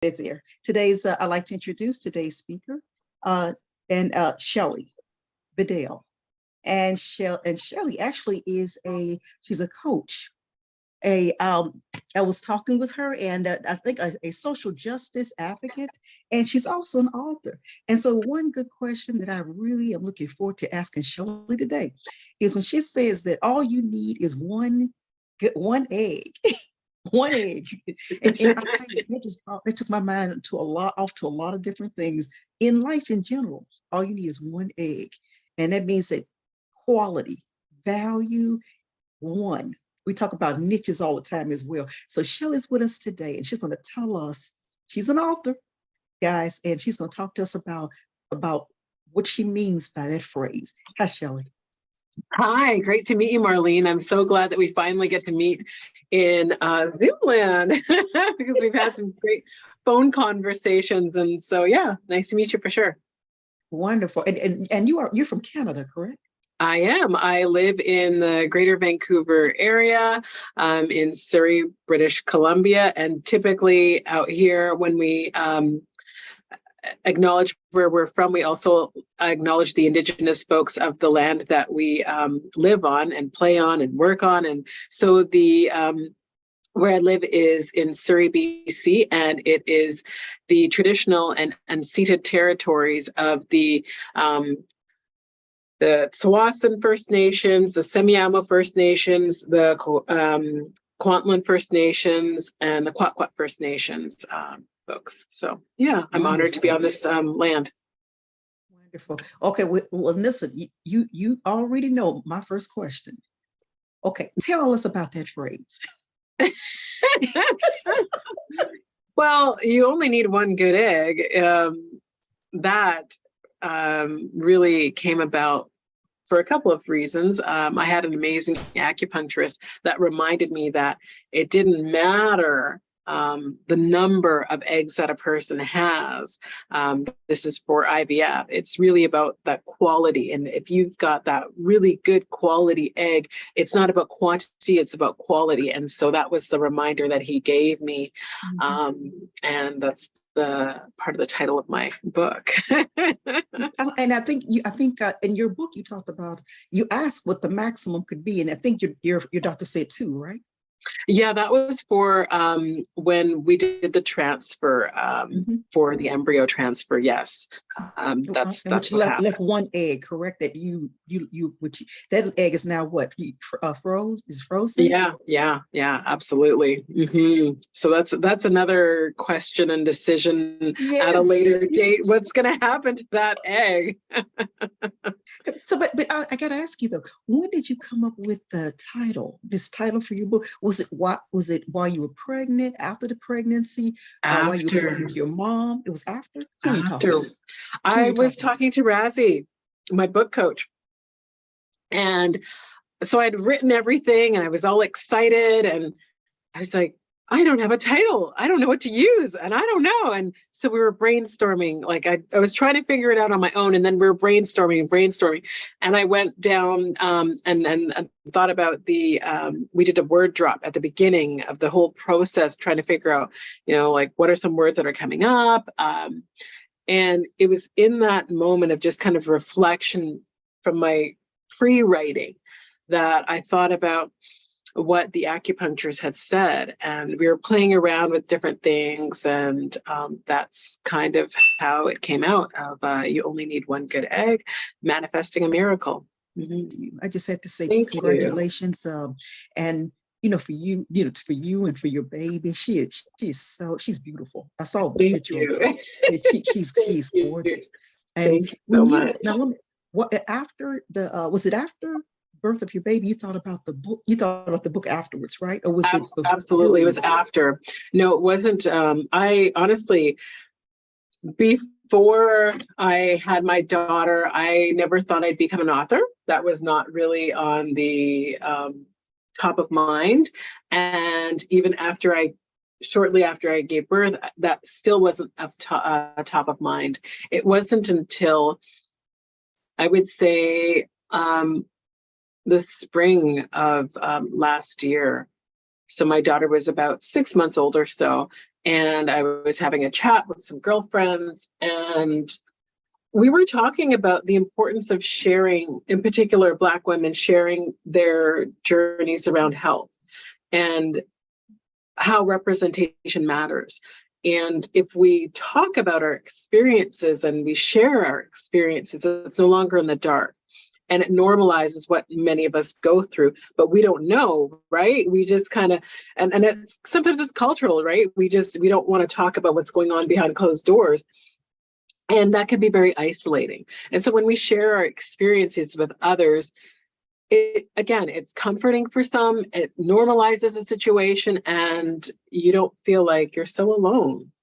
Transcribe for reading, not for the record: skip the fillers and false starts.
there. Today's, I'd like to introduce today's speaker, and Shelley Vidal. And Shelley actually she's a coach. I was talking with her, and I think a social justice advocate, and she's also an author. And so one good question that I really am looking forward to asking Shelley today is when she says that all you need is one egg. One egg. And I tell you, that took my mind off to a lot of different things in life in general. All you need is one egg. And that means that quality, value, one. We talk about niches all the time as well. So Shelley's with us today, and she's going to tell us, she's an author, guys, and she's going to talk to us about what she means by that phrase. Hi, Shelley. Hi, great to meet you, Marlene. I'm so glad that we finally get to meet in Zoomland because we've had some great phone conversations. And so, yeah, nice to meet you for sure. Wonderful. And you're from Canada, correct? I am. I live in the Greater Vancouver area, in Surrey, British Columbia, and typically out here when we acknowledge where we're from, we also acknowledge the Indigenous folks of the land that we live on and play on and work on. And so the where I live is in Surrey, BC, and it is the traditional and unceded territories of the Tsawwassen First Nations, the Semiahmoo First Nations, the Kwantlen First Nations, and the Kwat First Nations folks. So yeah, I'm honored to be on this land. Wonderful. Okay, well, listen, you already know my first question. Okay, tell us about that phrase. Well, you only need one good egg. That really came about for a couple of reasons. I had an amazing acupuncturist that reminded me that it didn't matter the number of eggs that a person has. This is for IVF. It's really about that quality. And if you've got that really good quality egg, it's not about quantity, it's about quality. And so that was the reminder that he gave me. And that's the part of the title of my book. And I think in your book you asked what the maximum could be, and I think your doctor said 2, right? Yeah, that was for when we did the transfer for the embryo transfer. Yes, that's which what left one egg, correct? That that egg is now what froze? Is frozen? Yeah, absolutely. So that's another question and decision at a later date. What's going to happen to that egg? So, but I got to ask you though, when did you come up with this title for your book? Was it while you were pregnant, after the pregnancy, while you were talking to your mom? It was after? I was talking to Razzie, my book coach. And so I'd written everything and I was all excited and I was like, I don't have a title. I don't know what to use. And I don't know. And so we were brainstorming. Like I was trying to figure it out on my own. And then we were brainstorming. And I went down and thought about we did a word drop at the beginning of the whole process, trying to figure out, like what are some words that are coming up. And it was in that moment of just kind of reflection from my pre-writing that I thought about what the acupuncturist had said, and we were playing around with different things, and that's kind of how it came out of you only need one good egg, manifesting a miracle. I just had to say congratulations. And for you, for you and for your baby, she's beautiful. I saw the picture. She's gorgeous. And thank you so much. Now, was it after birth of your baby you thought about the book? You thought about the book afterwards, right? Or was it absolutely? It was after. No, it wasn't. I honestly, before I had my daughter, I never thought I'd become an author. That was not really on the top of mind. And even shortly after I gave birth, that still wasn't top of mind. It wasn't until I would say the spring of last year. So my daughter was about 6 months old or so. and I was having a chat with some girlfriends, and we were talking about the importance of sharing, in particular, Black women sharing their journeys around health and how representation matters. And if we talk about our experiences and we share our experiences, it's no longer in the dark. And it normalizes what many of us go through, but we don't know, right? We just kind of, and sometimes it's cultural, right? We don't want to talk about what's going on behind closed doors. And that can be very isolating. And so when we share our experiences with others, it's comforting for some, it normalizes a situation, and you don't feel like you're so alone.